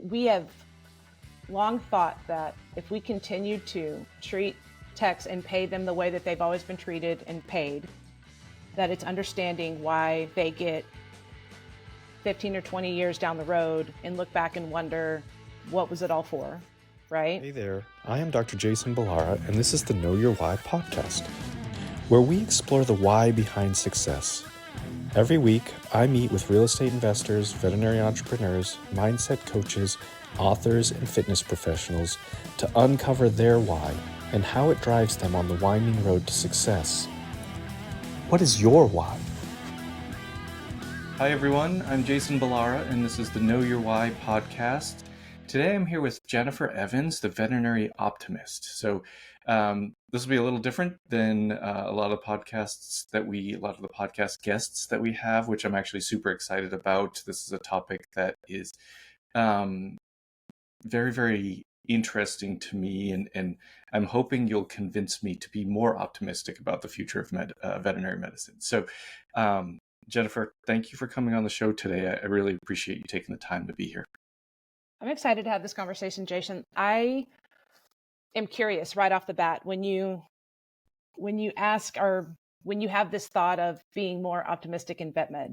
we have long thought that if we continue to treat techs and pay them the way that they've always been treated and paid, that it's understanding why they get 15 or 20 years down the road and look back and wonder, what was it all for, right? Hey there, I am Dr. Jason Ballara, and this is the Know Your Why podcast, where we explore the why behind success. Every week, I meet with real estate investors, veterinary entrepreneurs, mindset coaches, authors, and fitness professionals to uncover their why and how it drives them on the winding road to success. What is your why? Hi everyone, I'm Jason Ballara, and this is the Know Your Why podcast. Today I'm here with Jennifer Evans, the veterinary optimist. So this will be a little different than a lot of the podcast guests that we have, which I'm actually super excited about. This is a topic that is very, very interesting to me, and I'm hoping you'll convince me to be more optimistic about the future of veterinary medicine. So Jennifer, thank you for coming on the show today. I really appreciate you taking the time to be here. I'm excited to have this conversation, Jason. I am curious right off the bat, when you ask, or when you have this thought of being more optimistic in vet med,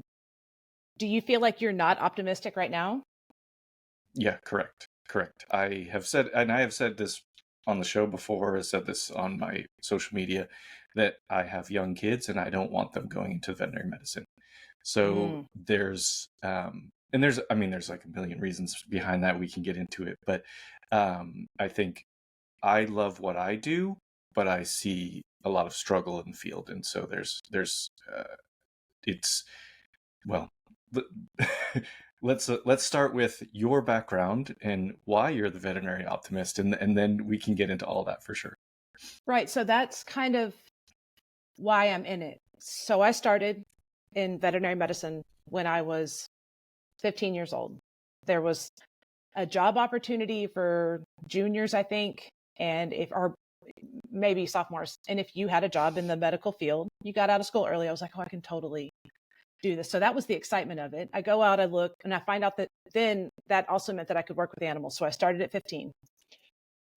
do you feel like you're not optimistic right now? Yeah, correct. I have said this on the show before, I said this on my social media, that I have young kids and I don't want them going into veterinary medicine. So there's like a million reasons behind that. We can get into it, but I think I love what I do, but I see a lot of struggle in the field, and so let's start with your background and why you're the veterinary optimist, and then we can get into all that for sure. Right. So that's kind of why I'm in it. So I started in veterinary medicine when I was 15 years old. There was a job opportunity for juniors, I think, or maybe sophomores. And if you had a job in the medical field, you got out of school early. I was like, oh, I can totally do this. So that was the excitement of it. I go out, I look, and I find out that then that also meant that I could work with animals. So I started at 15.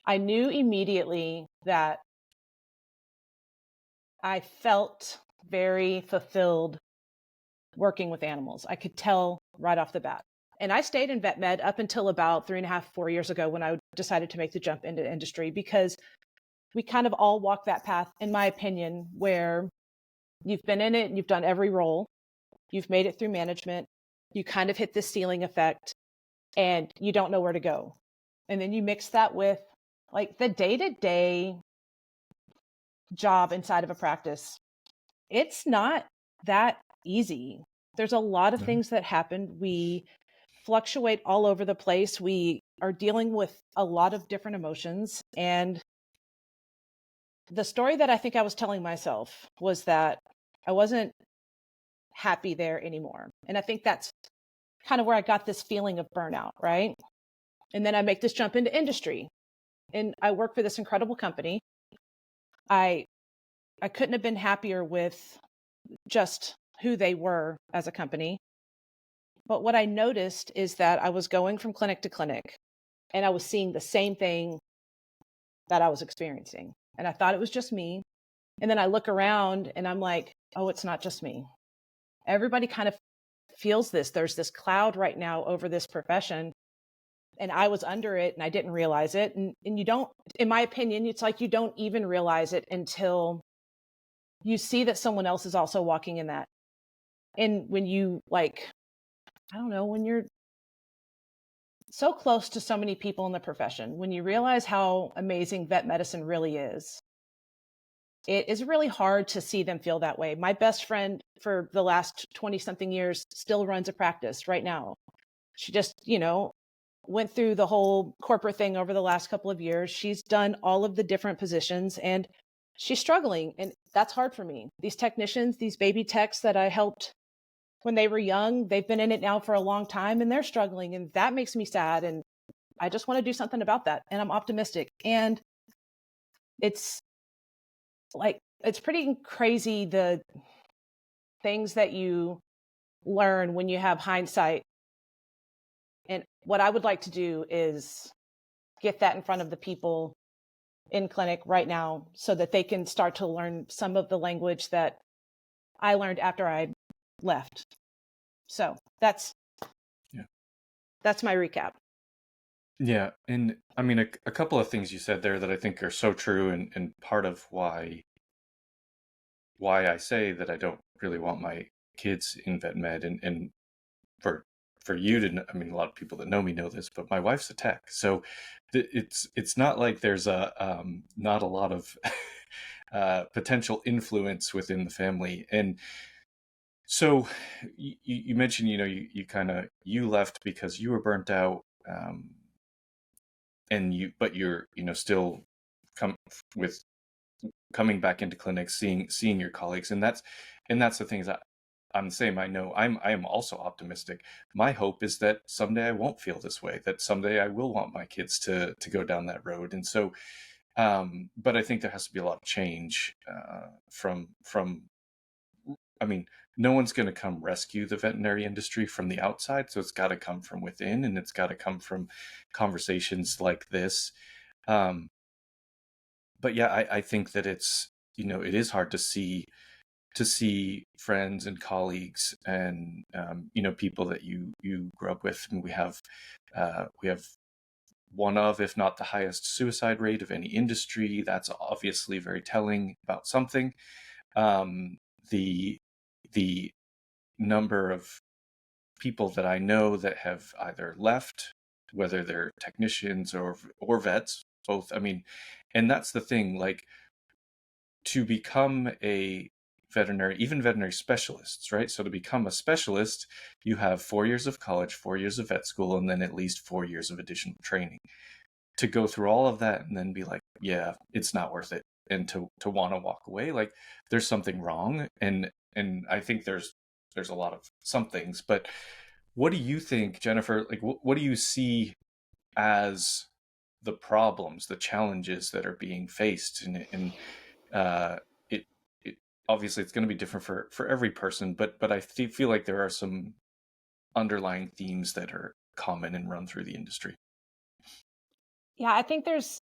I knew immediately that I felt very fulfilled working with animals. I could tell right off the bat. And I stayed in vet med up until about 3.5, 4 years ago when I decided to make the jump into industry, because we kind of all walk that path, in my opinion, where you've been in it and you've done every role. You've made it through management. You kind of hit this ceiling effect and you don't know where to go. And then you mix that with like the day-to-day job inside of a practice. It's not that easy. There's a lot of things that happen. We fluctuate all over the place. We are dealing with a lot of different emotions. And the story that I think I was telling myself was that I wasn't happy there anymore. And I think that's kind of where I got this feeling of burnout, right? And then I make this jump into industry and I work for this incredible company. I couldn't have been happier with just who they were as a company. But what I noticed is that I was going from clinic to clinic and I was seeing the same thing that I was experiencing. And I thought it was just me. And then I look around and I'm like, oh, it's not just me. Everybody kind of feels this. There's this cloud right now over this profession. And I was under it and I didn't realize it. And you don't, in my opinion, it's like you don't even realize it until you see that someone else is also walking in that. And when you when you're so close to so many people in the profession, when you realize how amazing vet medicine really is, it is really hard to see them feel that way. My best friend for the last 20 something years still runs a practice right now. She just, went through the whole corporate thing over the last couple of years. She's done all of the different positions and she's struggling. And that's hard for me. These technicians, these baby techs that I helped when they were young, they've been in it now for a long time and they're struggling. And that makes me sad. And I just want to do something about that. And I'm optimistic. And it's pretty crazy, the things that you learn when you have hindsight And what I would like to do is get that in front of the people in clinic right now so that they can start to learn some of the language that I learned after I left. So that's my recap. Yeah. And I mean, a couple of things you said there that I think are so true, and part of why I say that I don't really want my kids in vet med, and for you to I mean, a lot of people that know me know this, but my wife's a tech, so it's not like there's a not a lot of potential influence within the family. And so you mentioned, you kind of, you left because you were burnt out, and but you're, still come with coming back into clinics, seeing your colleagues, and that's the things that I'm the same. I know I am also optimistic. My hope is that someday I won't feel this way, that someday I will want my kids to go down that road. And so, but I think there has to be a lot of change from I mean, no one's going to come rescue the veterinary industry from the outside, so it's got to come from within, and it's got to come from conversations like this. But yeah, I think that it's, it is hard to see friends and colleagues and people that you grew up with. And we have one of, if not the highest suicide rate of any industry. That's obviously very telling about something. The number of people that I know that have either left, whether they're technicians or vets, both. I mean, and that's the thing, like, to become a veterinary, even veterinary specialists, right? So to become a specialist, you have 4 years of college, 4 years of vet school, and then at least 4 years of additional training. To go through all of that and then be like, yeah, it's not worth it, and to want to walk away, like, there's something wrong. And I think there's a lot of some things. But what do you think, Jennifer? Like, what do you see as the problems, the challenges that are being faced? And it obviously it's going to be different for every person, but I feel like there are some underlying themes that are common and run through the industry. Yeah, I think there's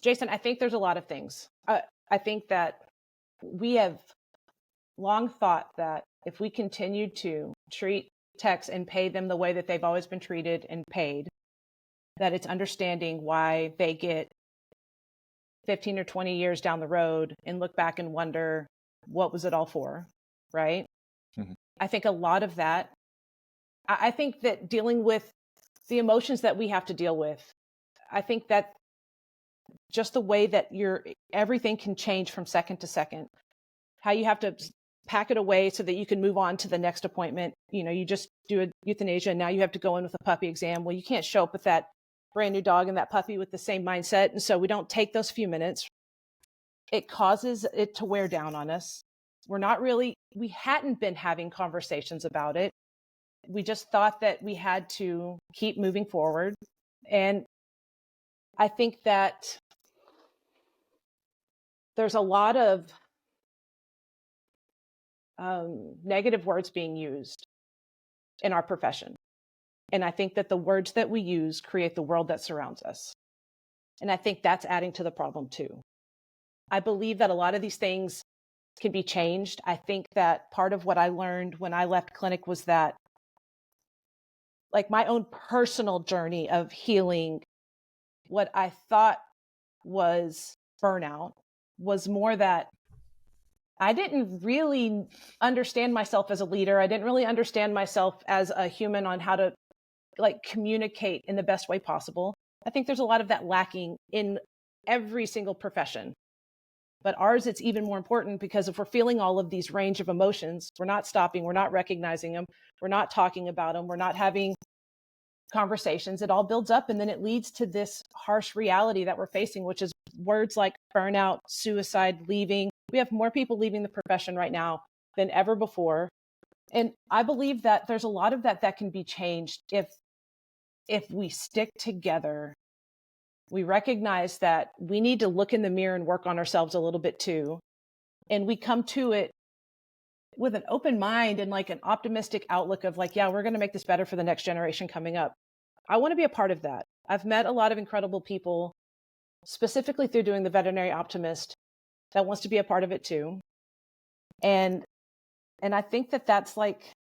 a lot of things. I think that we have long thought that if we continue to treat techs and pay them the way that they've always been treated and paid, that it's understanding why they get 15 or 20 years down the road and look back and wonder, what was it all for, right? Mm-hmm. I think a lot of that, I think that dealing with the emotions that we have to deal with, I think that just the way that everything can change from second to second, how you have to pack it away so that you can move on to the next appointment. You just do a euthanasia and now you have to go in with a puppy exam. Well, you can't show up with that brand new dog and that puppy with the same mindset. And so we don't take those few minutes. It causes it to wear down on us. We hadn't been having conversations about it. We just thought that we had to keep moving forward. And I think that there's a lot of negative words being used in our profession. And I think that the words that we use create the world that surrounds us. And I think that's adding to the problem too. I believe that a lot of these things can be changed. I think that part of what I learned when I left clinic was that, like, my own personal journey of healing what I thought was burnout was more that I didn't really understand myself as a leader. I didn't really understand myself as a human on how to, like, communicate in the best way possible. I think there's a lot of that lacking in every single profession. But ours, it's even more important, because if we're feeling all of these range of emotions, we're not stopping, we're not recognizing them, we're not talking about them, we're not having conversations. It all builds up, and then it leads to this harsh reality that we're facing, which is words like burnout, suicide, leaving. We have more people leaving the profession right now than ever before. And I believe that there's a lot of that can be changed if we stick together. We recognize that we need to look in the mirror and work on ourselves a little bit too. And we come to it with an open mind and, like, an optimistic outlook of, like, yeah, we're going to make this better for the next generation coming up. I want to be a part of that. I've met a lot of incredible people, specifically through doing the veterinary optimist, that wants to be a part of it too. And I think that that's like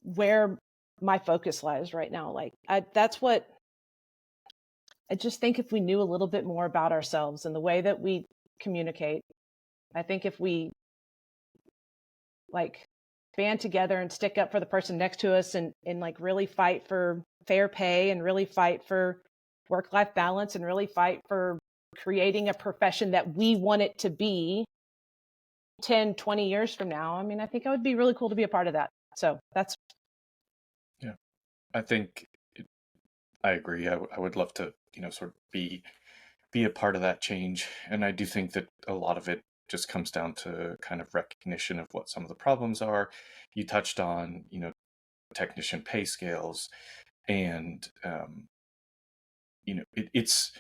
where my focus lies right now. Like that's what I just think, if we knew a little bit more about ourselves and the way that we communicate, I think if we like band together and stick up for the person next to us and like really fight for fair pay and really fight for work-life balance and really fight for creating a profession that we want it to be 10, 20 years from now, I mean, I think it would be really cool to be a part of that. So that's. Yeah, I think I agree. I would love to, sort of be a part of that change. And I do think that a lot of it just comes down to kind of recognition of what some of the problems are. You touched on, technician pay scales, and it's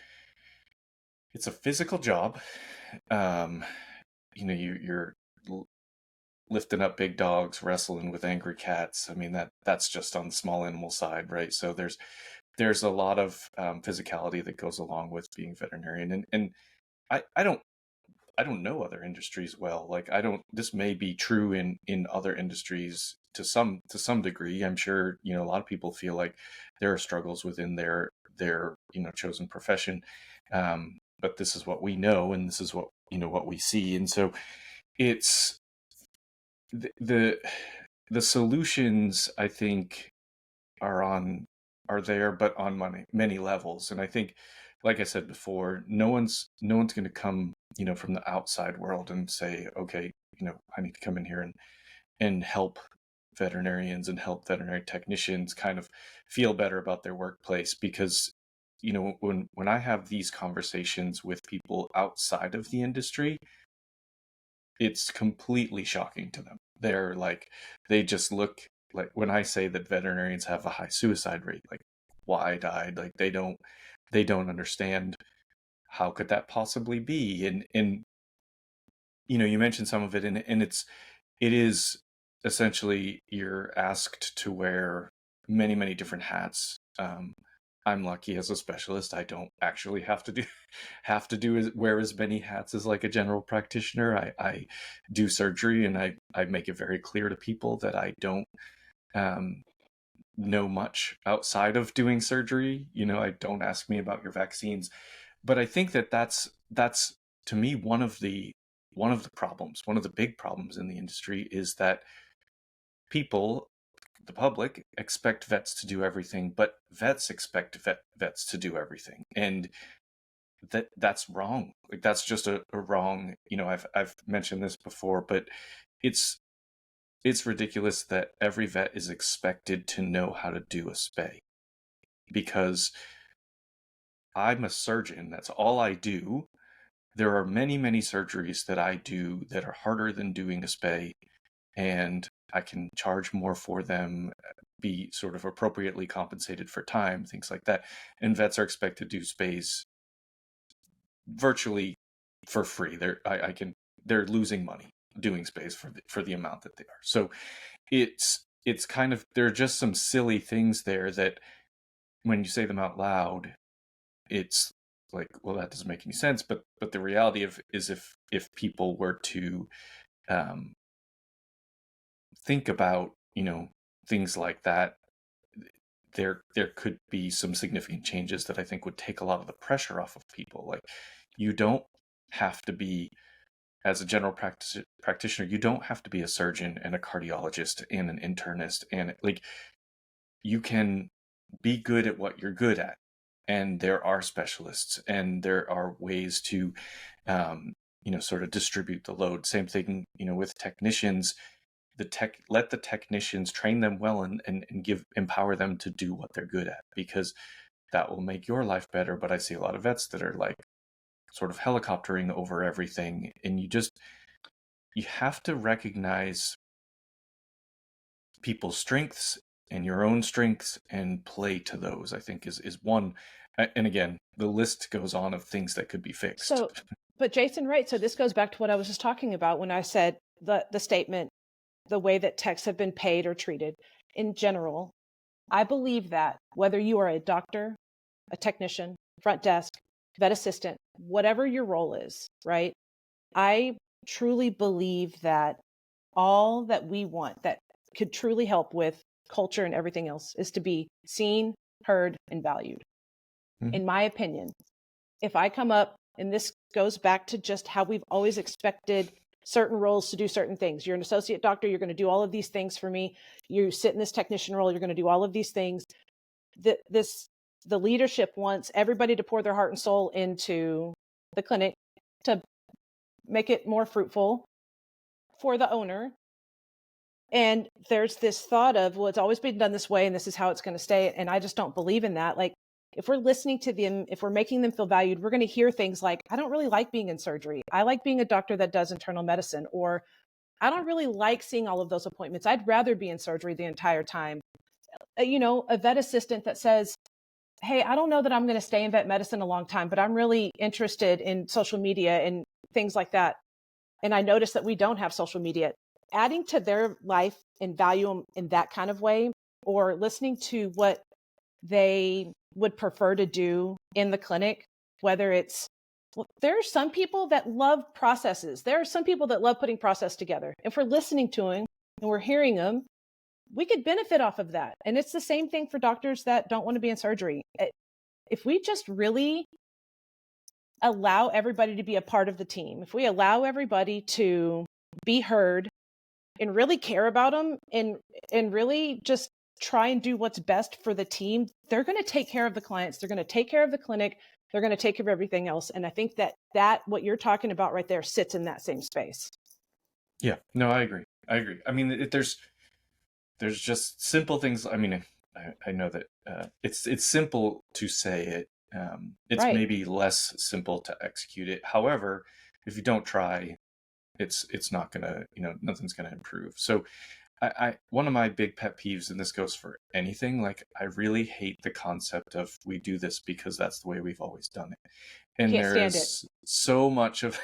a physical job. You're lifting up big dogs, wrestling with angry cats. I mean, that's just on the small animal side, right? So there's a lot of physicality that goes along with being veterinarian, and I don't know other industries well. Like, this may be true in other industries to some degree. I'm sure, a lot of people feel like there are struggles within their chosen profession. But this is what we know, and this is what we see. And so it's the solutions, I think, are there, but on many levels. And I think, like I said before, no one's going to come, from the outside world and say, okay, I need to come in here and help veterinarians and help veterinary technicians kind of feel better about their workplace. Because, when I have these conversations with people outside of the industry, it's completely shocking to them. They're like, they just look like, when I say that veterinarians have a high suicide rate, like, wide-eyed, like they don't understand how could that possibly be. And you mentioned some of it, and it is essentially, you're asked to wear many, many different hats. I'm lucky as a specialist. I don't actually have to wear as many hats as like a general practitioner. I do surgery, and I make it very clear to people that I don't know much outside of doing surgery. I don't ask me about your vaccines. But I think that's to me one of the problems, one of the big problems in the industry, is that people, the public, expect vets to do everything, but vets expect vets to do everything. And that's wrong. Like, that's just a wrong, I've mentioned this before, but it's ridiculous that every vet is expected to know how to do a spay. Because I'm a surgeon, that's all I do. There are many, many surgeries that I do that are harder than doing a spay, and I can charge more for them, be sort of appropriately compensated for time, things like that. And vets are expected to do spays virtually for free. They're losing money doing spays for the amount that they are. So it's kind of, there are just some silly things there that, when you say them out loud, it's like, well, that doesn't make any sense. But the reality is, if people were to think about, things like that, there could be some significant changes that I think would take a lot of the pressure off of people. Like, you don't have to be, as a general practitioner, you don't have to be a surgeon and a cardiologist and an internist, and like, you can be good at what you're good at. And there are specialists, and there are ways to, sort of distribute the load. Same thing, with technicians. Let the technicians train them well, and empower them to do what they're good at, because that will make your life better. But I see a lot of vets that are like sort of helicoptering over everything, and you have to recognize people's strengths and your own strengths and play to those, I think is one. And again, the list goes on of things that could be fixed. So, but Jason, right. So this goes back to what I was just talking about when I said the statement, the way that techs have been paid or treated in general, I believe that whether you are a doctor, a technician, front desk, vet assistant, whatever your role is, right? I truly believe that all that we want that could truly help with culture and everything else is to be seen, heard, and valued. Mhm. In my opinion, if I come up, and this goes back to just how we've always expected certain roles to do certain things. You're an associate doctor, you're going to do all of these things for me. You sit in this technician role, you're going to do all of these things. The leadership wants everybody to pour their heart and soul into the clinic to make it more fruitful for the owner. And there's this thought of, well, it's always been done this way and this is how it's going to stay. And I just don't believe in that. Like, if we're listening to them, if we're making them feel valued, we're going to hear things like, I don't really like being in surgery. I like being a doctor that does internal medicine, or I don't really like seeing all of those appointments. I'd rather be in surgery the entire time. A vet assistant that says, hey, I don't know that I'm going to stay in vet medicine a long time, but I'm really interested in social media and things like that. And I noticed that we don't have social media. Adding to their life and value them in that kind of way, or listening to what they would prefer to do in the clinic, whether it's, well, there are some people that love processes. There are some people that love putting process together. If we're listening to them and we're hearing them, we could benefit off of that. And it's the same thing for doctors that don't want to be in surgery. If we just really allow everybody to be a part of the team, if we allow everybody to be heard and really care about them and really just try and do what's best for the team, they're going to take care of the clients. They're going to take care of the clinic. They're going to take care of everything else. And I think that what you're talking about right there sits in that same space. Yeah, no, I agree. I mean, there's just simple things. I mean, I know that it's simple to say it. It's Right. maybe less simple to execute it. However, if you don't try, it's not gonna, nothing's gonna improve. So I one of my big pet peeves, and this goes for anything, like I really hate the concept of we do this because that's the way we've always done it. And Can't there stand it. is so much of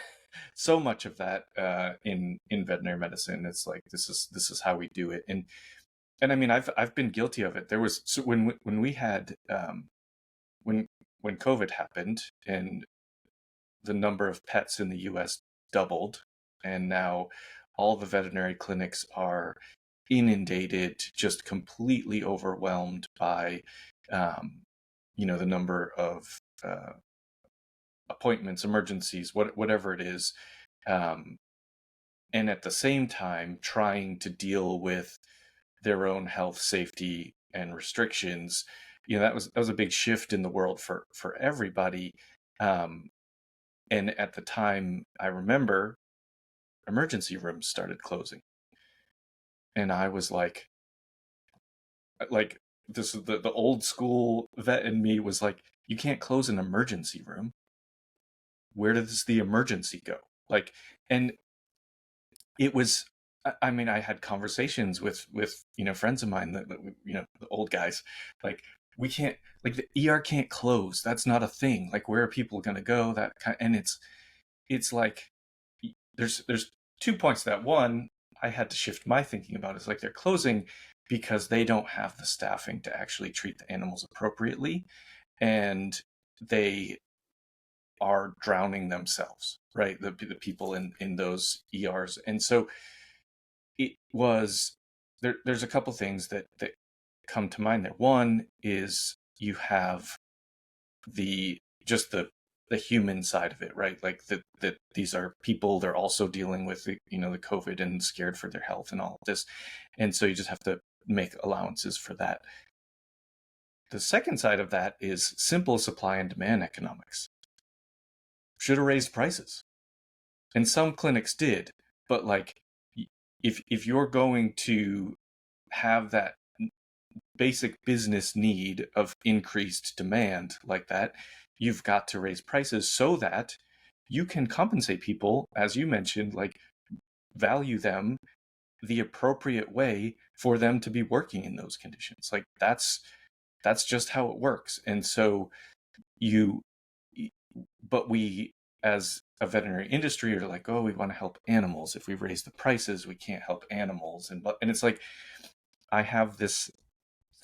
so much of that in veterinary medicine. It's like this is how we do it. And I mean, I've been guilty of it. There was when we had when COVID happened and the number of pets in the U.S. doubled, and now all the veterinary clinics are inundated, just completely overwhelmed by the number of appointments, emergencies, whatever it is, and at the same time trying to deal with their own health, safety, and restrictions. That was a big shift in the world for everybody. And at the time, I remember emergency rooms started closing, and I was like this is the old school vet in me was like, you can't close an emergency room. Where does the emergency go? Like, and it was. I mean, I had conversations with friends of mine that the old guys, like, we can't, like, the ER can't close. That's not a thing. Like, where are people going to go? And it's like there's 2 points to that. One, I had to shift my thinking about it. It's like they're closing because they don't have the staffing to actually treat the animals appropriately, and they are drowning themselves, right? The people in those ERs. And so it was there's a couple things that come to mind there. One is you have the just the human side of it, right? Like that these are people, they're also dealing with the COVID and scared for their health and all of this. And so you just have to make allowances for that. The second side of that is simple supply and demand economics. Should have raised prices. And some clinics did, but like if you're going to have that basic business need of increased demand like that, you've got to raise prices so that you can compensate people, as you mentioned, like value them the appropriate way for them to be working in those conditions. Like that's just how it works. And so but we as a veterinary industry are like, oh, we want to help animals. If we raise the prices, we can't help animals. And it's like, I have this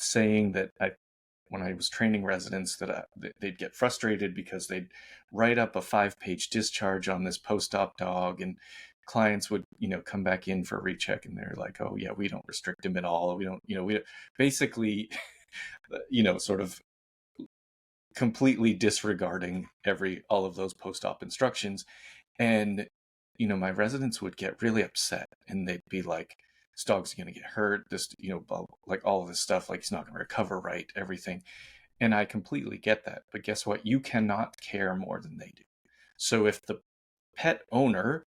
saying that when I was training residents, that they'd get frustrated because they'd write up a 5-page discharge on this post-op dog, and clients would, come back in for a recheck, and they're like, "Oh yeah, we don't restrict him at all. We don't, basically, sort of completely disregarding all of those post-op instructions. And my residents would get really upset, and they'd be like, this dog's going to get hurt, this, like all of this stuff, like he's not going to recover right, everything. And I completely get that, but guess what? You cannot care more than they do. So if the pet owner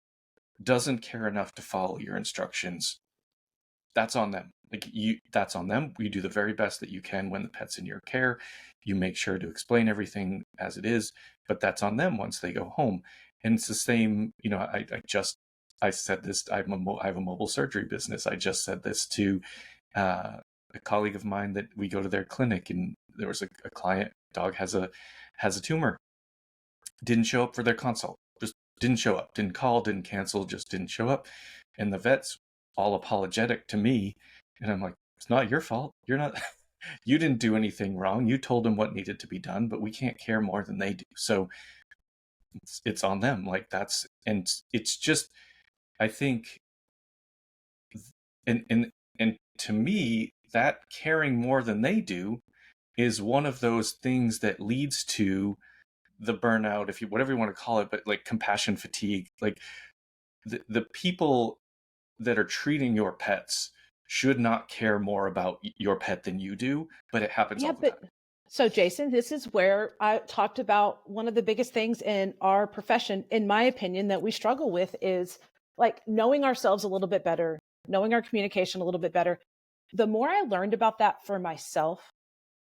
doesn't care enough to follow your instructions, that's on them. That's on them. You do the very best that you can when the pet's in your care. You make sure to explain everything as it is, but that's on them once they go home. And it's the same, I said this, I have a mobile surgery business. I just said this to a colleague of mine, that we go to their clinic, and there was a client, dog has a tumor, didn't show up for their consult, just didn't show up, didn't call, didn't cancel, just didn't show up. And the vet's all apologetic to me. And I'm like, it's not your fault. You're not, you didn't do anything wrong. You told them what needed to be done, but we can't care more than they do. So it's on them. Like and it's just, I think, and to me, that caring more than they do is one of those things that leads to the burnout, if you, whatever you want to call it, but like compassion fatigue. Like the people that are treating your pets should not care more about your pet than you do, but it happens all the time. So Jason, this is where I talked about one of the biggest things in our profession, in my opinion, that we struggle with is like knowing ourselves a little bit better, knowing our communication a little bit better. The more I learned about that for myself,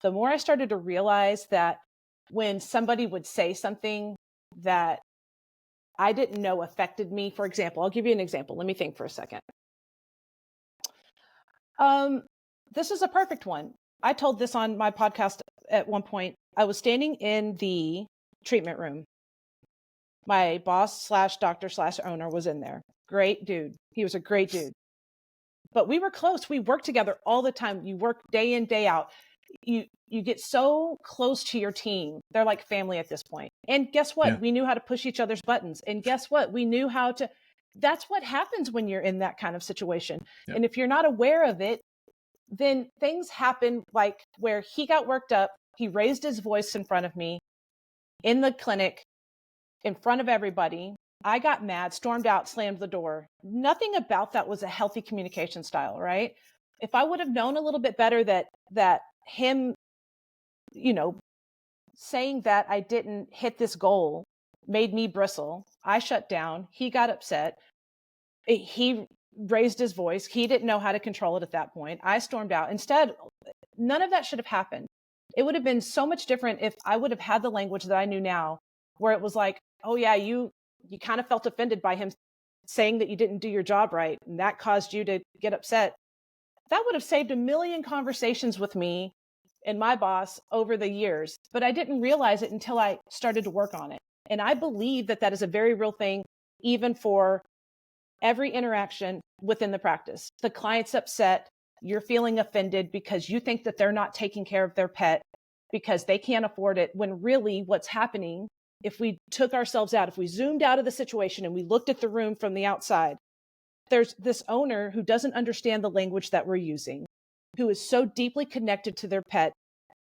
the more I started to realize that when somebody would say something that I didn't know affected me, for example, I'll give you an example. Let me think for a second. This is a perfect one. I told this on my podcast at one point. I was standing in the treatment room. My boss / doctor / owner was in there. Great dude. He was a great dude. But we were close. We worked together all the time. You work day in, day out. You get so close to your team. They're like family at this point. And guess what? Yeah. We knew how to push each other's buttons. And guess what? We knew how to. That's what happens when you're in that kind of situation. Yeah. And if you're not aware of it, then things happen like where he got worked up. He raised his voice in front of me in the clinic, in front of everybody. I got mad, stormed out, slammed the door. Nothing about that was a healthy communication style, right? If I would have known a little bit better that him, saying that I didn't hit this goal made me bristle, I shut down. He got upset. He raised his voice. He didn't know how to control it at that point. I stormed out. Instead, none of that should have happened. It would have been so much different if I would have had the language that I knew now, where it was like, oh yeah, you kind of felt offended by him saying that you didn't do your job right, and that caused you to get upset. That would have saved a million conversations with me and my boss over the years, but I didn't realize it until I started to work on it. And I believe that that is a very real thing, even for every interaction within the practice. The client's upset, you're feeling offended because you think that they're not taking care of their pet because they can't afford it, when really what's happening, if we took ourselves out, if we zoomed out of the situation and we looked at the room from the outside, there's this owner who doesn't understand the language that we're using, who is so deeply connected to their pet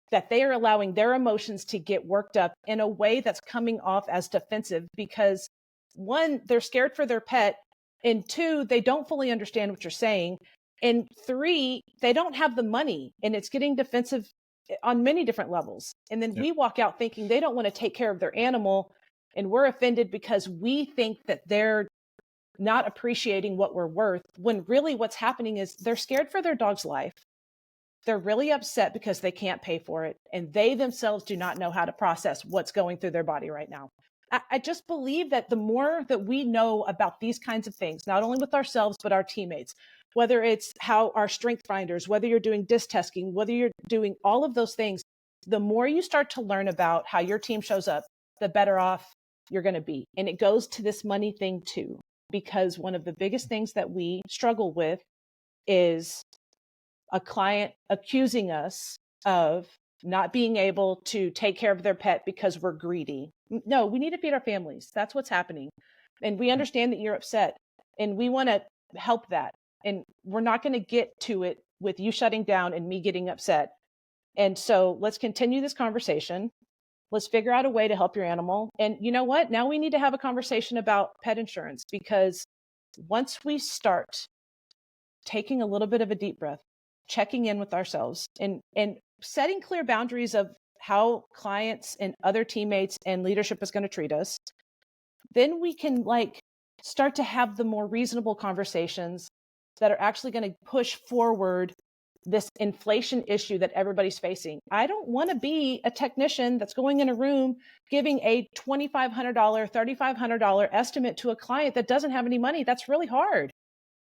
that they are allowing their emotions to get worked up in a way that's coming off as defensive because, one, they're scared for their pet, and two, they don't fully understand what you're saying, and three, they don't have the money, and it's getting defensive on many different levels. And then we walk out thinking they don't want to take care of their animal, and we're offended because we think that they're not appreciating what we're worth, when really what's happening is they're scared for their dog's life. They're really upset because they can't pay for it, and they themselves do not know how to process what's going through their body right now. I just believe that the more that we know about these kinds of things, not only with ourselves, but our teammates, whether it's how our strength finders, whether you're doing disc testing, whether you're doing all of those things, the more you start to learn about how your team shows up, the better off you're going to be. And it goes to this money thing too, because one of the biggest things that we struggle with is a client accusing us of not being able to take care of their pet because we're greedy. No, we need to feed our families. That's what's happening. And we understand that you're upset and we want to help that. And we're not going to get to it with you shutting down and me getting upset. And so let's continue this conversation. Let's figure out a way to help your animal. And you know what? Now we need to have a conversation about pet insurance, because once we start taking a little bit of a deep breath, checking in with ourselves and setting clear boundaries of how clients and other teammates and leadership is going to treat us, then we can start to have the more reasonable conversations that are actually going to push forward this inflation issue that everybody's facing. I don't want to be a technician that's going in a room giving a $2,500, $3,500 estimate to a client that doesn't have any money. That's really hard.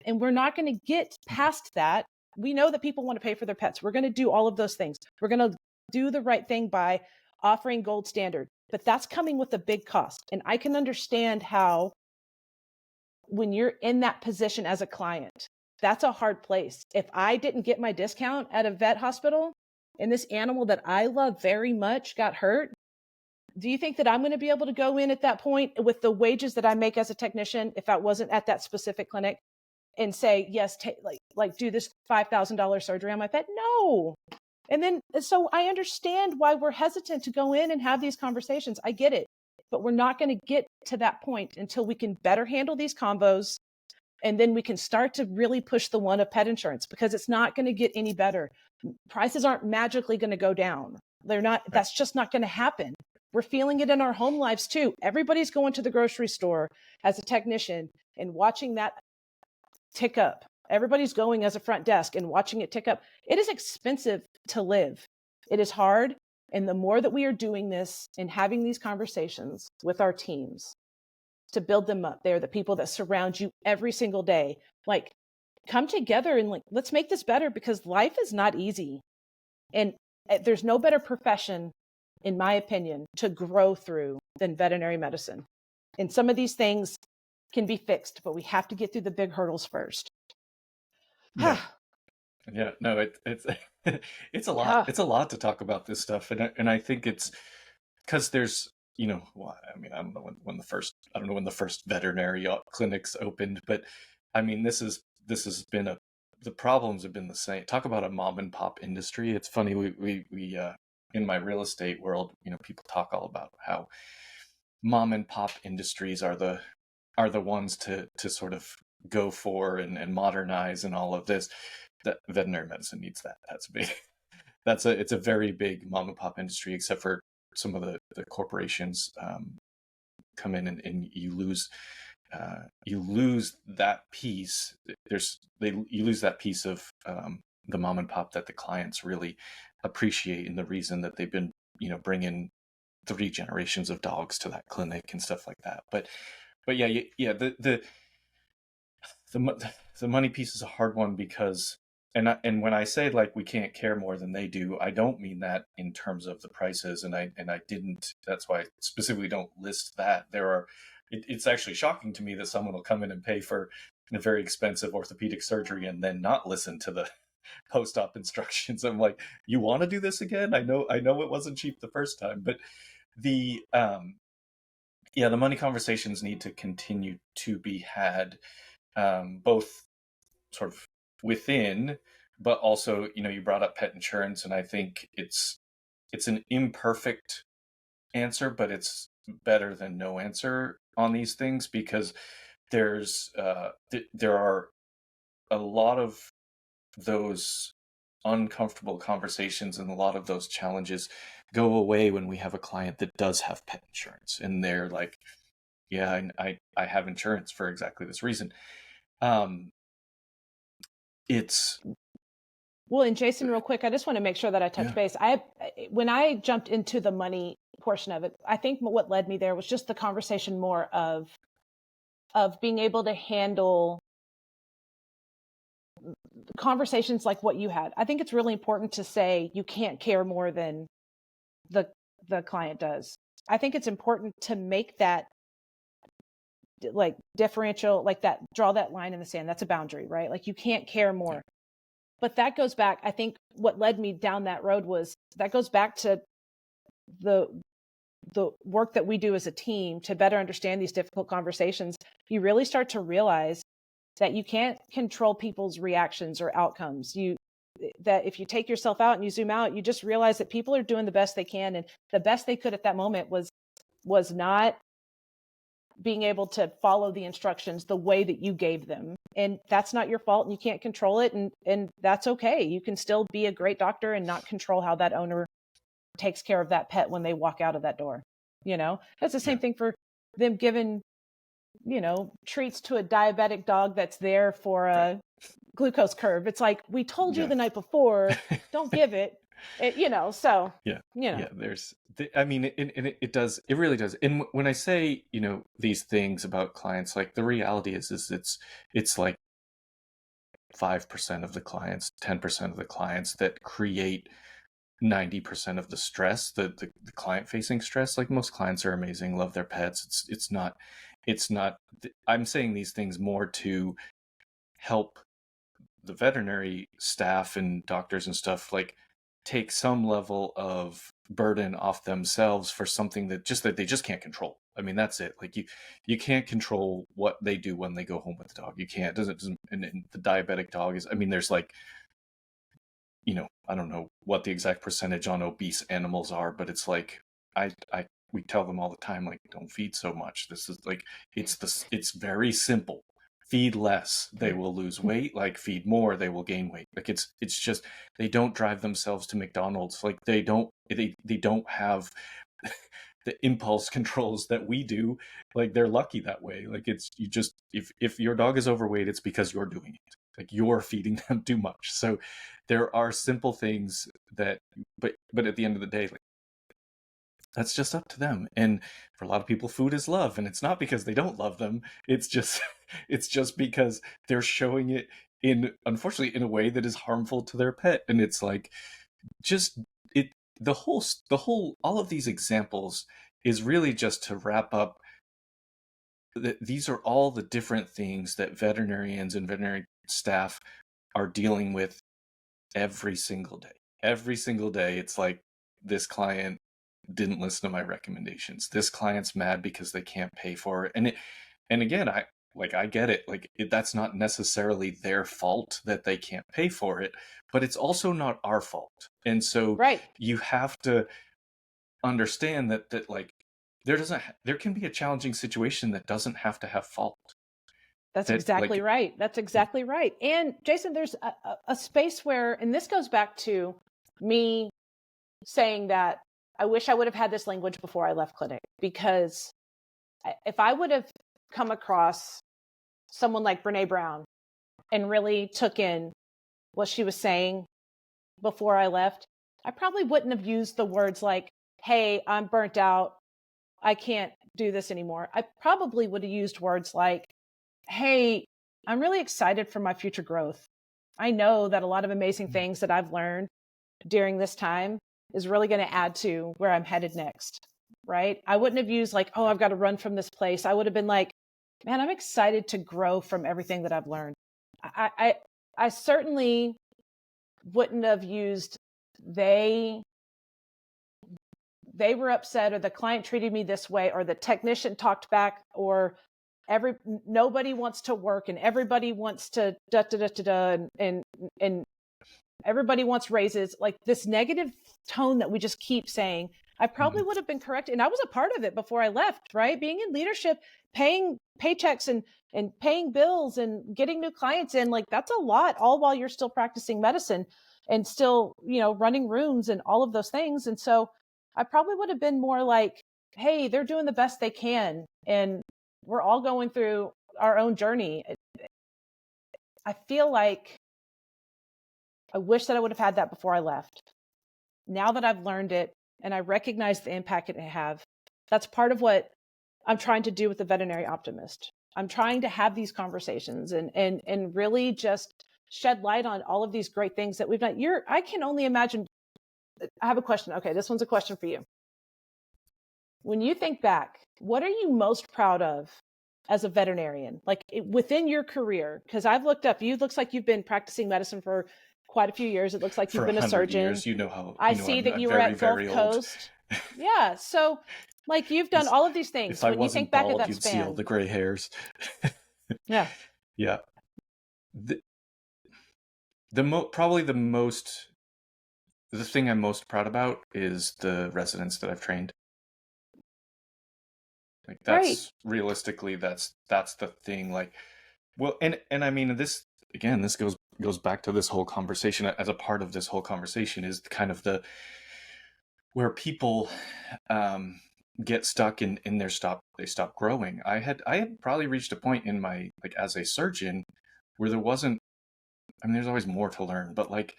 And we're not going to get past that. We know that people want to pay for their pets. We're going to do all of those things. We're going to do the right thing by offering gold standard, but that's coming with a big cost. And I can understand how, when you're in that position as a client, that's a hard place. If I didn't get my discount at a vet hospital and this animal that I love very much got hurt, do you think that I'm going to be able to go in at that point with the wages that I make as a technician, if I wasn't at that specific clinic, and say, yes, do this $5,000 surgery on my pet? No. And then, so I understand why we're hesitant to go in and have these conversations. I get it, but we're not going to get to that point until we can better handle these combos. And then we can start to really push the one of pet insurance, because it's not going to get any better. Prices aren't magically going to go down. They're not, that's just not going to happen. We're feeling it in our home lives too. Everybody's going to the grocery store as a technician and watching that tick up. Everybody's going as a front desk and watching it tick up. It is expensive to live. It is hard. And the more that we are doing this and having these conversations with our teams to build them up, they're the people that surround you every single day. Come together and let's make this better, because life is not easy. And there's no better profession, in my opinion, to grow through than veterinary medicine. And some of these things can be fixed, but we have to get through the big hurdles first. Yeah. No, it's it's a lot. It's a lot to talk about this stuff, and I think it's because there's, I mean, I don't know when the first veterinary clinics opened, but I mean, this has been the problems have been the same. Talk about a mom and pop industry. It's funny, we in my real estate world, people talk all about how mom and pop industries are the ones to sort of go for and modernize and all of this. That veterinary medicine needs that. That's big. It's a very big mom and pop industry, except for some of the corporations come in and you lose that piece. You lose that piece of the mom and pop that the clients really appreciate, and the reason that they've been bringing 3 generations of dogs to that clinic and stuff like that. But yeah, the money piece is a hard one, because and when I say we can't care more than they do, I don't mean that in terms of the prices, and I didn't. That's why I specifically don't list that. It's actually shocking to me that someone will come in and pay for a very expensive orthopedic surgery and then not listen to the post-op instructions. I'm like, you want to do this again? I know it wasn't cheap the first time, but the money conversations need to continue to be had, both sort of within, but also, you brought up pet insurance, and I think it's an imperfect answer, but it's better than no answer on these things, because there are a lot of those uncomfortable conversations, and a lot of those challenges go away when we have a client that does have pet insurance, and they're like, yeah, I have insurance for exactly this reason. It's well, and Jason, real quick, I just want to make sure that I touch base. When I jumped into the money portion of it, I think what led me there was just the conversation more of being able to handle conversations like what you had. I think it's really important to say you can't care more than the client does. I think it's important to make that differential, that, draw that line in the sand. That's a boundary, right? You can't care more. But that goes back, I think what led me down that road was that goes back to the work that we do as a team to better understand these difficult conversations. You really start to realize that you can't control people's reactions or outcomes. That if you take yourself out and you zoom out, you just realize that people are doing the best they can, and the best they could at that moment was not being able to follow the instructions the way that you gave them. And that's not your fault, and you can't control it. And that's okay. You can still be a great doctor and not control how that owner takes care of that pet when they walk out of that door. That's the same thing for them giving, treats to a diabetic dog that's there for a glucose curve. It's like, we told you the night before, don't give it. There's, I mean, it does, it really does. And when I say, these things about clients, like the reality is it's like 5% of the clients, 10% of the clients that create 90% of the stress, the client facing stress. Like, most clients are amazing, love their pets. It's not, I'm saying these things more to help the veterinary staff and doctors and stuff, like, take some level of burden off themselves for something that they just can't control. I mean, that's it. Like, you can't control what they do when they go home with the dog. You can't, and the diabetic dog is, I mean, there's like, I don't know what the exact percentage on obese animals are, but it's like, we tell them all the time, like, don't feed so much. This is like, it's very simple. Feed less, they will lose weight. Like, feed more, they will gain weight. Like, it's just, they don't drive themselves to McDonald's. Like, they don't have the impulse controls that we do. Like, they're lucky that way. Like, it's, you just, if your dog is overweight, it's because you're doing it. Like, you're feeding them too much. So there are simple things that, but at the end of the day, like, that's just up to them. And for a lot of people, food is love, and it's not because they don't love them. It's just because they're showing it unfortunately, in a way that is harmful to their pet. And it's like, just the whole all of these examples is really just to wrap up that these are all the different things that veterinarians and veterinary staff are dealing with every single day. Every single day, it's like, this client didn't listen to my recommendations. This client's mad because they can't pay for it. And again, I get it. Like, that's not necessarily their fault that they can't pay for it, but it's also not our fault. And so you have to understand that like, there can be a challenging situation that doesn't have to have fault. That's exactly right. That's exactly right. And Jason, there's a space where, and this goes back to me saying that I wish I would have had this language before I left clinic, because if I would have come across someone like Brene Brown and really took in what she was saying before I left, I probably wouldn't have used the words like, hey, I'm burnt out, I can't do this anymore. I probably would have used words like, hey, I'm really excited for my future growth. I know that a lot of amazing things that I've learned during this time is really going to add to where I'm headed next, right? I wouldn't have used like, oh, I've got to run from this place. I would have been like, man, I'm excited to grow from everything that I've learned. I certainly wouldn't have used they were upset, or the client treated me this way, or the technician talked back, or nobody wants to work and everybody wants to and everybody wants raises. Like, this negative tone that we just keep saying, I probably would have been corrected. And I was a part of it before I left, right? Being in leadership, paying paychecks and paying bills and getting new clients in, like, that's a lot, all while you're still practicing medicine and still, running rooms and all of those things. And so I probably would have been more like, hey, they're doing the best they can, and we're all going through our own journey. I feel like I wish that I would have had that before I left. Now that I've learned it and I recognize the impact it have, that's part of what I'm trying to do with the veterinary optimist. I'm trying to have these conversations and really just shed light on all of these great things that we've done. I can only imagine. I have a question. Okay, this one's a question for you. When you think back, what are you most proud of as a veterinarian, like within your career? Because I've looked up, you looks like you've been practicing medicine for quite a few years. It looks like you've For been a 100 surgeon. years, you know how I you know see that I'm you were very, at Gulf very old. Coast. Yeah. So like you've done This- all of these if things. I When you think wasn't back at bald, that you'd see all span. the gray hairs. Yeah. Yeah. The, probably the thing I'm most proud about is the residents that I've trained. Like Great. that's realistically that's the thing. Like, well, and I mean this again. This goes back to this whole conversation. As a part of this whole conversation is kind of the where people get stuck in their they stop growing. I had probably reached a point in my like as a surgeon where there wasn't. I mean, there's always more to learn, but like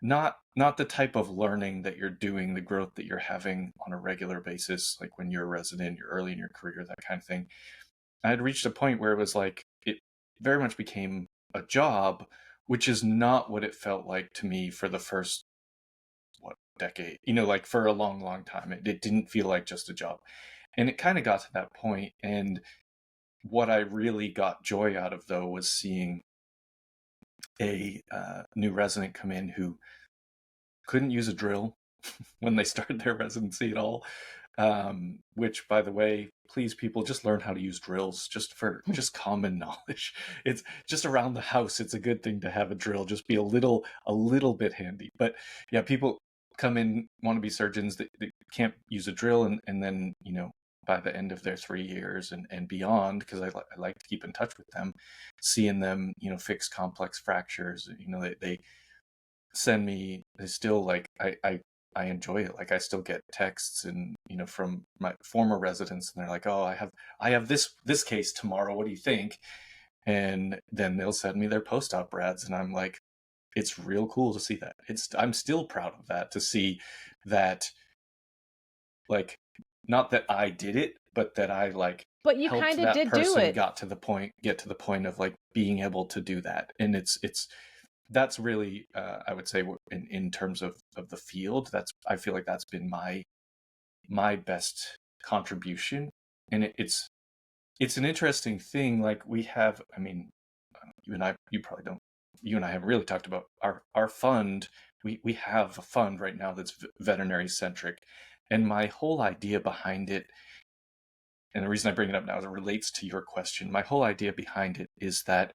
not the type of learning that you're doing, the growth that you're having on a regular basis, like when you're a resident, you're early in your career, that kind of thing. I had reached a point where it was like it very much became a job, which is not what it felt like to me for the first decade. Like for a long, long time. It didn't feel like just a job. And it kind of got to that point. And what I really got joy out of though was seeing a new resident come in who couldn't use a drill when they started their residency at all. Which, by the way, please people just learn how to use drills just for just common knowledge. It's just around the house. It's a good thing to have a drill, just be a little bit handy. But yeah, people come in, want to be surgeons that can't use a drill. And then, by the end of their 3 years and beyond, because I like to keep in touch with them, seeing them, fix complex fractures, they send me, they still like, I enjoy it. Like I still get texts and from my former residents, and they're like, "Oh, I have this case tomorrow. What do you think?" And then they'll send me their post-op rads, and I'm like, it's real cool to see that. I'm still proud of that, to see that, like, not that I did it, but that I like But you helped kind of that did do person it. get to the point of like being able to do that. And that's really I would say in terms of the field, I feel like that's been my best contribution. And it's an interesting thing. Like we have, I mean, you and I, you probably don't, you and I haven't really talked about our fund. We have a fund right now that's veterinary centric, and my whole idea behind it, and the reason I bring it up now is it relates to your question. My whole idea behind it is that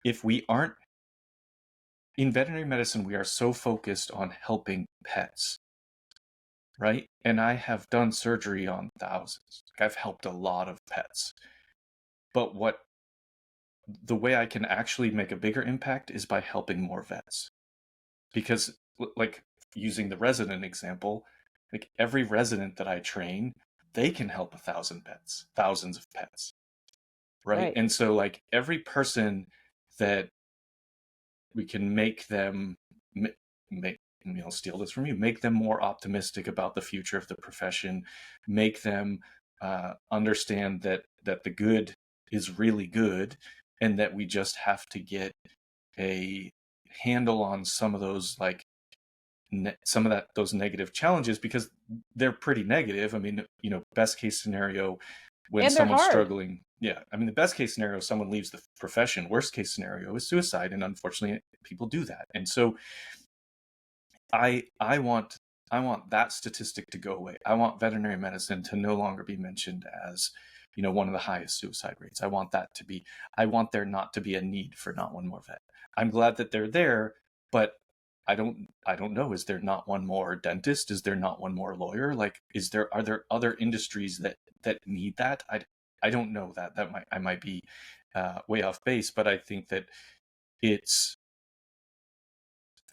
if we aren't in veterinary medicine, we are so focused on helping pets, right? And I have done surgery on thousands. I've helped a lot of pets. But the way I can actually make a bigger impact is by helping more vets. Because, like, using the resident example, like every resident that I train, they can help 1,000 pets, thousands of pets, right? And so, like, every person that we can make them steal this from you, make them more optimistic about the future of the profession, make them understand that the good is really good, and that we just have to get a handle on some of those, like those negative challenges, because they're pretty negative. I mean, best case scenario, when and they're someone's hard. struggling, yeah, I mean, the best case scenario is someone leaves the profession. Worst case scenario is suicide, and unfortunately people do that. And so I want that statistic to go away. I want veterinary medicine to no longer be mentioned as one of the highest suicide rates. I want there not to be a need for not one more vet. I'm glad that they're there, but I don't know. Is there not one more dentist? Is there not one more lawyer? Like, are there other industries that need that? I don't know that. I might be way off base, but I think that it's,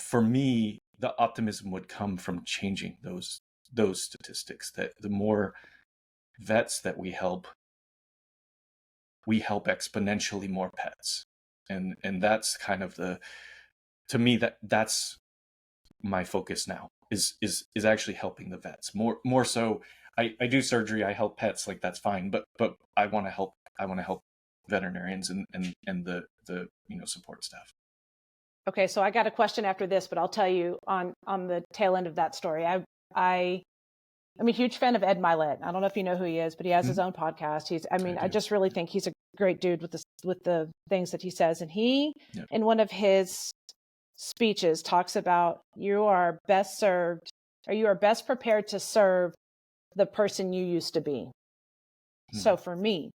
for me, the optimism would come from changing those statistics. That the more vets that we help exponentially more pets, and that's kind of to me, that's my focus now, is actually helping the vets more so. I do surgery, I help pets, like that's fine, but I want to help veterinarians and the support staff. Okay, so I got a question after this, but I'll tell you on the tail end of that story. I'm a huge fan of Ed Milet. I don't know if you know who he is, but he has his own podcast. I just really think he's a great dude with the things that he says. And he, in one of his speeches talks about you are best served, or you are best prepared to serve the person you used to be. So for me,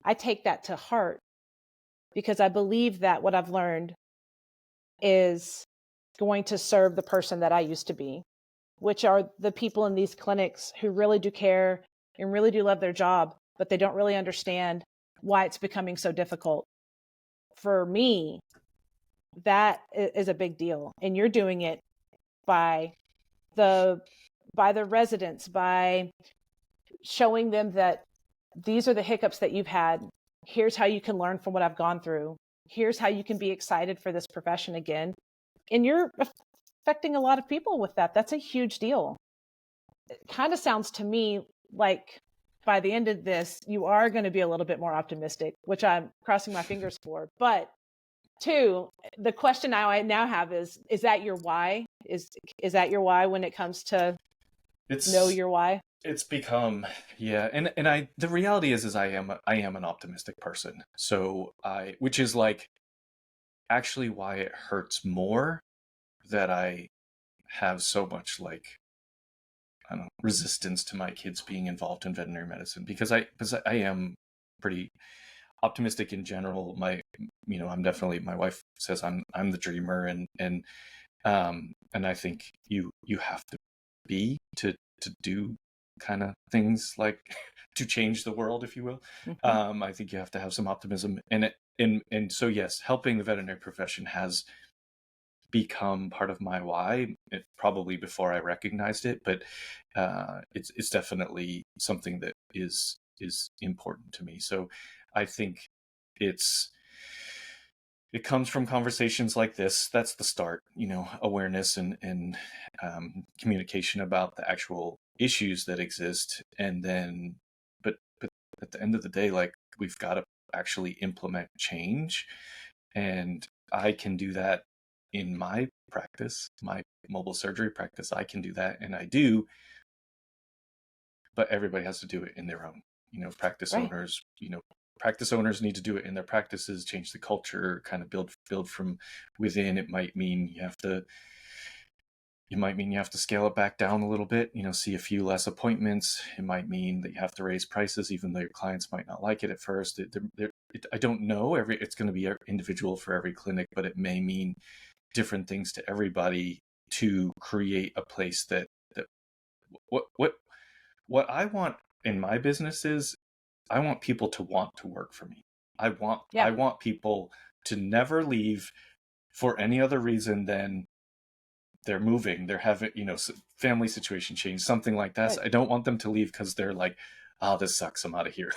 I take that to heart because I believe that what I've learned is going to serve the person that I used to be, which are the people in these clinics who really do care and really do love their job, but they don't really understand why it's becoming so difficult. For me, that is a big deal. And you're doing it by the residents, by showing them that these are the hiccups that you've had. Here's how you can learn from what I've gone through. Here's how you can be excited for this profession again. And you're affecting a lot of people with that. That's a huge deal. It kind of sounds to me like by the end of this, you are going to be a little bit more optimistic, which I'm crossing my fingers for. But two, the question I now have is that your why? Is that your why when it comes to know your why? It's become, yeah. And I, the reality is I am an optimistic person. So which is like actually why it hurts more that I have so much like, I don't know, resistance to my kids being involved in veterinary medicine because I am pretty optimistic in general. I'm definitely, my wife says I'm the dreamer, and I think you have to be to do kind of things like to change the world, if you will. Mm-hmm. I think you have to have some optimism, and so yes, helping the veterinary profession has become part of my why, probably before I recognized it, but it's definitely something that is important to me. So I think it comes from conversations like this. That's the start, awareness and communication about the actual issues that exist, and then but at the end of the day, like, we've got to actually implement change, and I can do that in my practice, my mobile surgery practice. I can do that, and I do, but everybody has to do it in their own. Practice Right. owners, practice owners need to do it in their practices, change the culture, kind of build from within. It might mean you have to scale it back down a little bit, see a few less appointments. It might mean that you have to raise prices, even though your clients might not like it at first. I don't know. It's going to be individual for every clinic, but it may mean different things to everybody to create a place that what I want in my business is I want people to want to work for me. I want people to never leave for any other reason than they're moving, they're having, family situation change, something like that. Right. I don't want them to leave because they're like, oh, this sucks, I'm out of here.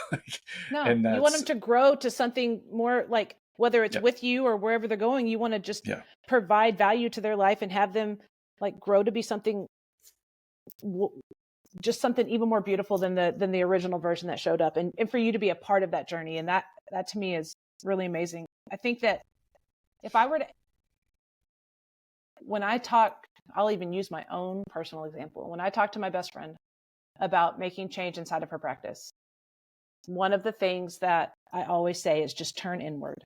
No, And you want that's, them to grow to something more, like whether it's yeah, with you or wherever they're going, you want to just yeah, provide value to their life and have them like grow to be something, just something even more beautiful than the original version that showed up, and for you to be a part of that journey. And that to me is really amazing. I think that if I were to, when I talk, I'll even use my own personal example. When I talk to my best friend about making change inside of her practice, one of the things that I always say is just turn inward,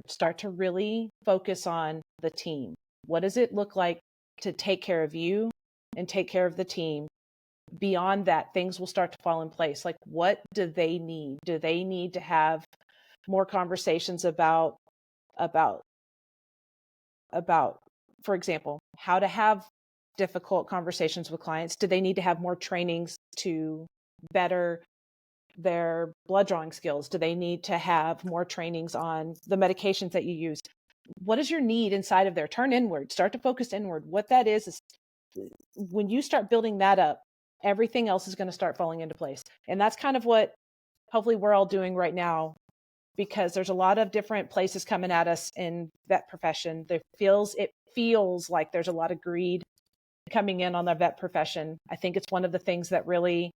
start to really focus on the team. What does it look like to take care of you and take care of the team? Beyond that, things will start to fall in place. Like, what do they need? Do they need to have more conversations about, for example, how to have difficult conversations with clients? Do they need to have more trainings to better their blood drawing skills? Do they need to have more trainings on the medications that you use? What is your need inside of there? Turn inward, start to focus inward. What that is when you start building that up, everything else is going to start falling into place. And that's kind of what hopefully we're all doing right now, because there's a lot of different places coming at us in vet profession. It feels like there's a lot of greed coming in on the vet profession. I think it's one of the things that really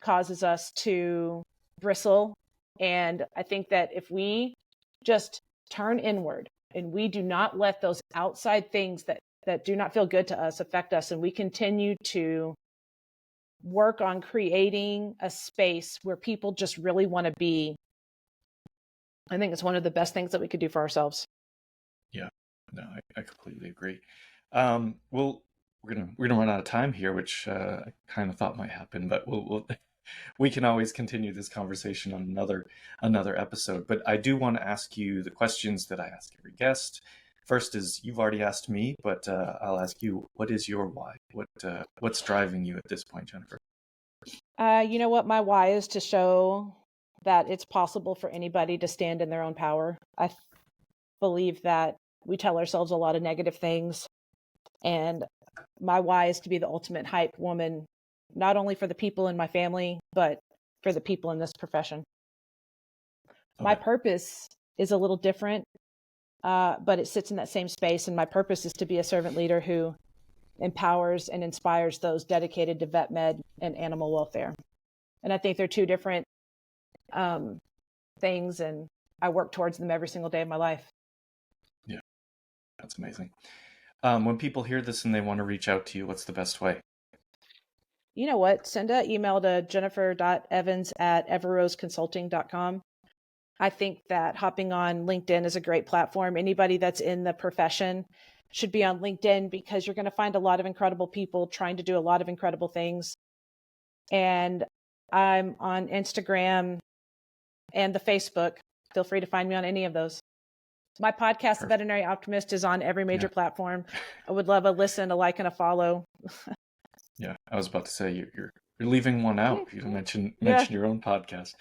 causes us to bristle. And I think that if we just turn inward and we do not let those outside things that do not feel good to us affect us, and we continue to work on creating a space where people just really want to be, I think it's one of the best things that we could do for ourselves. yeah, No, I completely agree. Well, we're gonna run out of time here, which I kind of thought might happen, but we'll we can always continue this conversation on another episode. But I do want to ask you the questions that I ask every guest. First is, you've already asked me, but I'll ask you, what is your why? What's driving you at this point, Jennifer? You know what? My why is to show that it's possible for anybody to stand in their own power. I believe that we tell ourselves a lot of negative things, and my why is to be the ultimate hype woman, not only for the people in my family, but for the people in this profession. My purpose is a little different, but it sits in that same space. And my purpose is to be a servant leader who empowers and inspires those dedicated to vet med and animal welfare. And I think they're two different things, and I work towards them every single day of my life. Yeah, that's amazing. When people hear this and they want to reach out to you, what's the best way? You know what? Send an email to jennifer.evans@everroseconsulting.com. I think that hopping on LinkedIn is a great platform. Anybody that's in the profession should be on LinkedIn, because you're going to find a lot of incredible people trying to do a lot of incredible things. And I'm on Instagram and the Facebook. Feel free to find me on any of those. My podcast, The Veterinary Optimist, is on every major platform. I would love a listen, a like, and a follow. Yeah, I was about to say you're leaving one out. You mentioned your own podcast.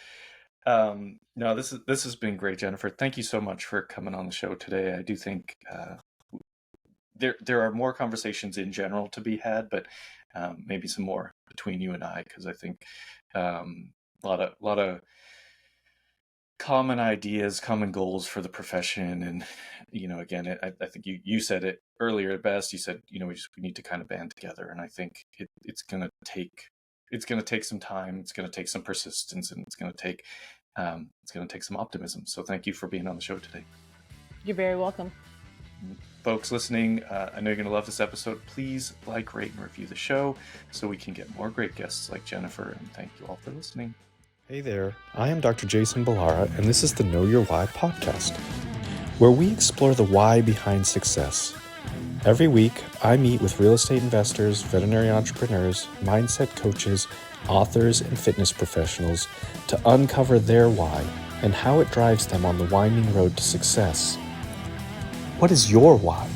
No, this has been great, Jennifer. Thank you so much for coming on the show today. I do think there are more conversations in general to be had, but maybe some more between you and I, because I think a lot of common ideas, common goals for the profession. And again, I think you said it earlier best. You said we need to kind of band together, and I think it's going to take some time. It's going to take some persistence, and it's going to take some optimism. So thank you for being on the show today. You're very welcome. Folks listening, I know you're going to love this episode. Please like, rate, and review the show so we can get more great guests like Jennifer. And thank you all for listening. Hey there, I am Dr. Jason Ballara, and this is the Know Your Why podcast, where we explore the why behind success. Every week, I meet with real estate investors, veterinary entrepreneurs, mindset coaches, authors, and fitness professionals to uncover their why and how it drives them on the winding road to success. What is your why?